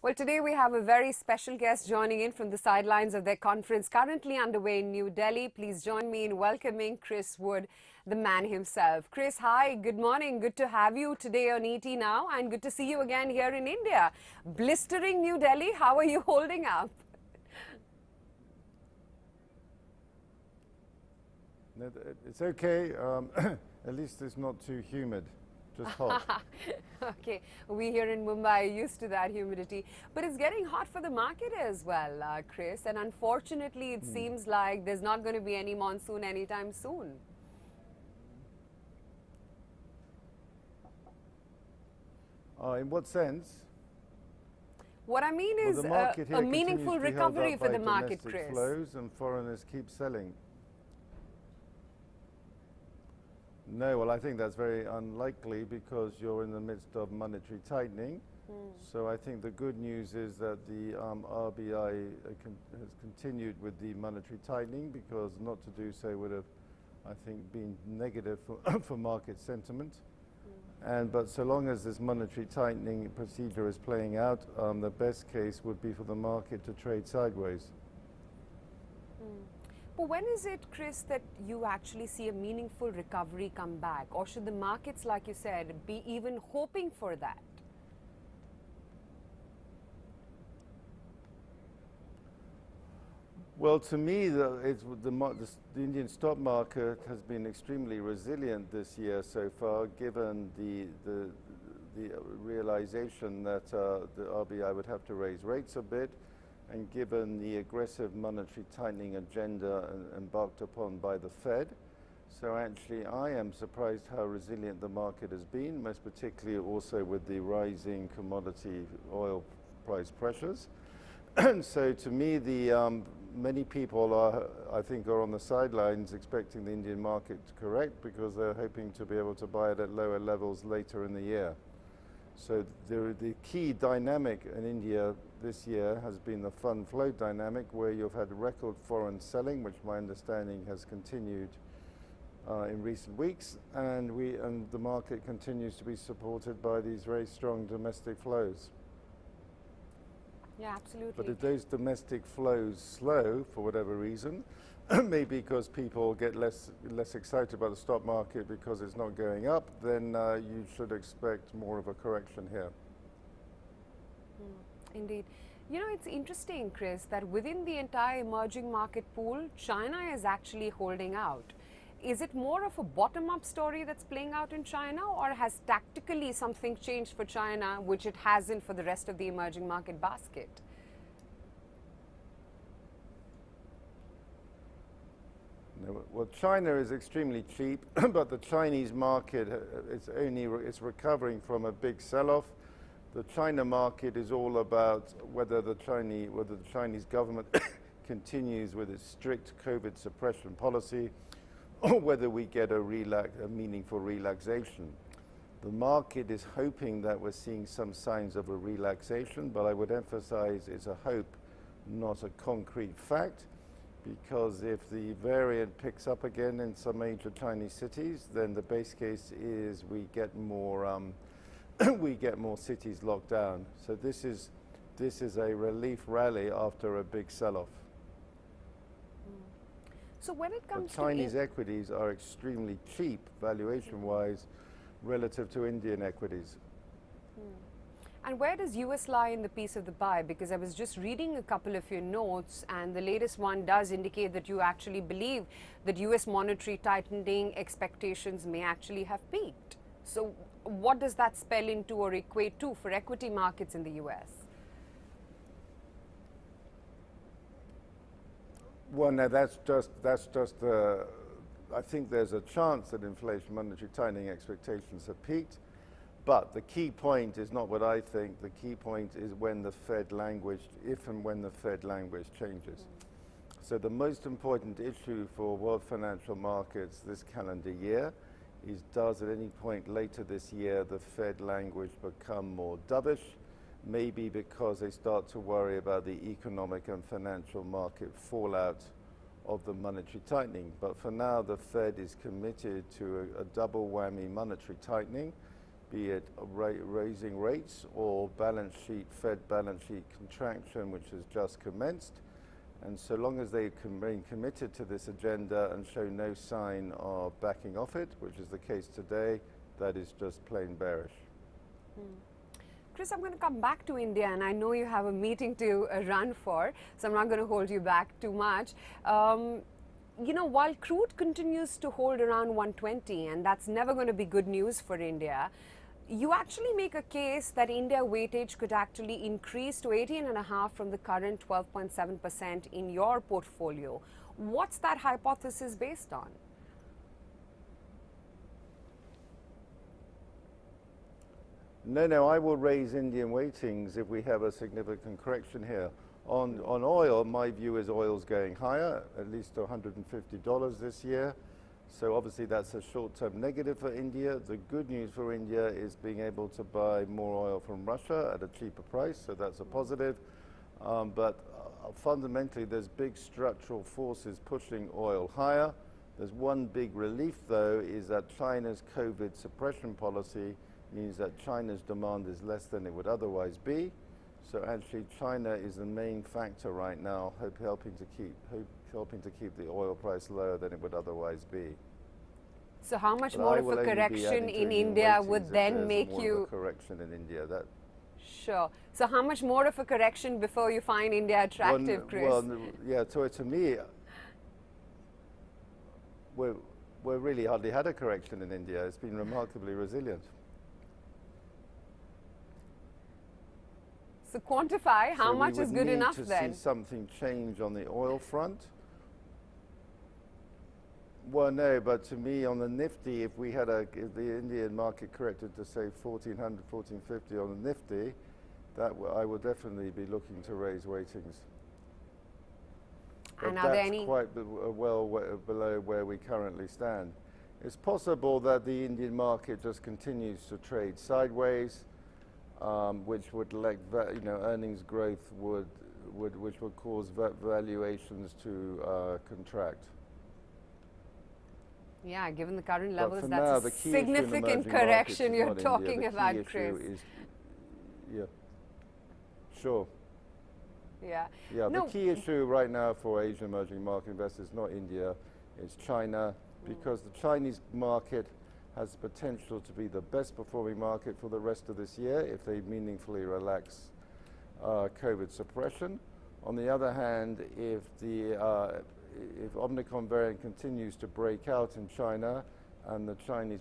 Well, today we have a very special guest joining in from the sidelines of their conference currently underway in New Delhi. Please join me in welcoming Chris Wood, the man himself. Chris, hi, good morning. Good to have you today on ET Now, and good to see you again here in India. Blistering New Delhi, how are you holding up? It's okay. At least it's not too humid, just hot. Okay, we here in Mumbai are used to that humidity, but it's getting hot for the market as well, Chris, and unfortunately it seems like there's not going to be any monsoon anytime soon. In what sense? What I mean Well, is the market here a continues meaningful to be held recovery up for by the market, domestic Chris. flows, and foreigners keep selling. No, well, I think that's very unlikely because you're in the midst of monetary tightening. So I think the good news is that the RBI has continued with the monetary tightening, because not to do so would have, I think, been negative for, for market sentiment. But so long as this monetary tightening procedure is playing out, the best case would be for the market to trade sideways. But when is it, Chris, that you actually see a meaningful recovery come back? Or should the markets, like you said, be even hoping for that? Well, to me, the Indian stock market has been extremely resilient this year so far, given the realization that the RBI would have to raise rates a bit, and given the aggressive monetary tightening agenda embarked upon by the Fed. So actually, I am surprised how resilient the market has been, most particularly also with the rising commodity oil price pressures. So to me, many people I think, are on the sidelines expecting the Indian market to correct, because they're hoping to be able to buy it at lower levels later in the year. So the key dynamic in India this year has been the fund flow dynamic, where you've had record foreign selling, which my understanding has continued in recent weeks, and the market continues to be supported by these very strong domestic flows. Yeah, absolutely. But if those domestic flows slow for whatever reason, maybe because people get less excited about the stock market because it's not going up, then you should expect more of a correction here. Indeed. You know, it's interesting, Chris, that within the entire emerging market pool, China is actually holding out. Is it more of a bottom-up story that's playing out in China, or has tactically something changed for China, which it hasn't for the rest of the emerging market basket? No, well, China is extremely cheap, but the Chinese market it's recovering from a big sell-off. The China market is all about whether the Chinese government continues with its strict COVID suppression policy, or whether we get a meaningful relaxation. The market is hoping that we're seeing some signs of a relaxation, but I would emphasize it's a hope, not a concrete fact, because if the variant picks up again in some major Chinese cities, then the base case is we get more cities locked down. So this is a relief rally after a big sell-off. So when it comes to Chinese equities are extremely cheap valuation-wise relative to Indian equities. And where does US lie in the piece of the pie? Because I was just reading a couple of your notes, and the latest one does indicate that you actually believe that US monetary tightening expectations may actually have peaked. So what does that spell into or equate to for equity markets in the US? Well, no, that's just I think there's a chance that inflation monetary tightening expectations have peaked. But the key point is not what I think. The key point is when the Fed language, if and when the Fed language changes. So the most important issue for world financial markets this calendar year is, does at any point later this year the Fed language become more dovish? Maybe because they start to worry about the economic and financial market fallout of the monetary tightening. But for now, the Fed is committed to a double whammy monetary tightening, be it raising rates or balance sheet, Fed balance sheet contraction, which has just commenced. And so long as they remain committed to this agenda and show no sign of backing off it, which is the case today, that is just plain bearish. Chris, I'm going to come back to India, and I know you have a meeting to run for, so I'm not going to hold you back too much. You know, while crude continues to hold around 120, and that's never going to be good news for India, you actually make a case that India weightage could actually increase to 18.5 from the current 12.7% in your portfolio. What's that hypothesis based on? No, I will raise Indian weightings if we have a significant correction here. On oil, my view is oil's going higher, at least to $150 this year. So obviously that's a short-term negative for India. The good news for India is being able to buy more oil from Russia at a cheaper price, so that's a positive. But fundamentally, there's big structural forces pushing oil higher. There's one big relief, though, is that China's COVID suppression policy means that China's demand is less than it would otherwise be. So actually, China is the main factor right now, helping to keep the oil price lower than it would otherwise be. So how much more of a correction in India would then make you... correction in India, that... Sure. So how much more of a correction before you find India attractive, Chris? Well, yeah, so to me, we're really hardly had a correction in India. It's been remarkably resilient. So quantify how much is good enough then? We would need to see something change on the oil front. Well, no, but to me on the Nifty, if the Indian market corrected to say 1400, 1450 on the Nifty, I would definitely be looking to raise weightings. And but are there that's any... quite well below where we currently stand. It's possible that the Indian market just continues to trade sideways, which would earnings growth which would cause valuations to contract. Yeah, given the current levels, that's now, a significant correction you're talking about, Chris. Yeah, sure. Yeah. Yeah, the key issue right now for Asian emerging market investors, not India, is China, because the Chinese market has the potential to be the best performing market for the rest of this year if they meaningfully relax COVID suppression. On the other hand, if Omicron variant continues to break out in China and the Chinese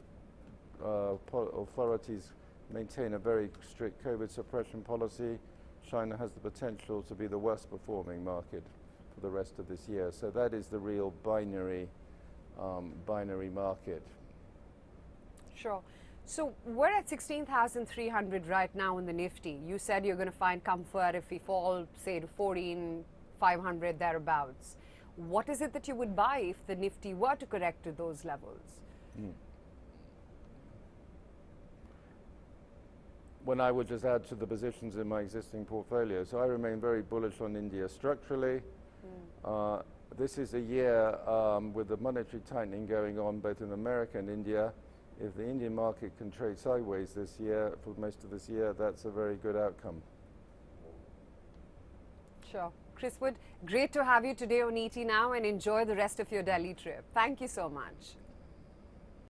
authorities maintain a very strict COVID suppression policy, China has the potential to be the worst performing market for the rest of this year. So that is the real binary market. Sure. So we're at 16,300 right now in the Nifty. You said you're going to find comfort if we fall, say, to 14,500 thereabouts. What is it that you would buy if the Nifty were to correct to those levels? When I would just add to the positions in my existing portfolio. So I remain very bullish on India structurally. This is a year with the monetary tightening going on both in America and India. If the Indian market can trade sideways this year, for most of this year, that's a very good outcome. Sure. Chris Wood, great to have you today on ET Now, and enjoy the rest of your Delhi trip. Thank you so much.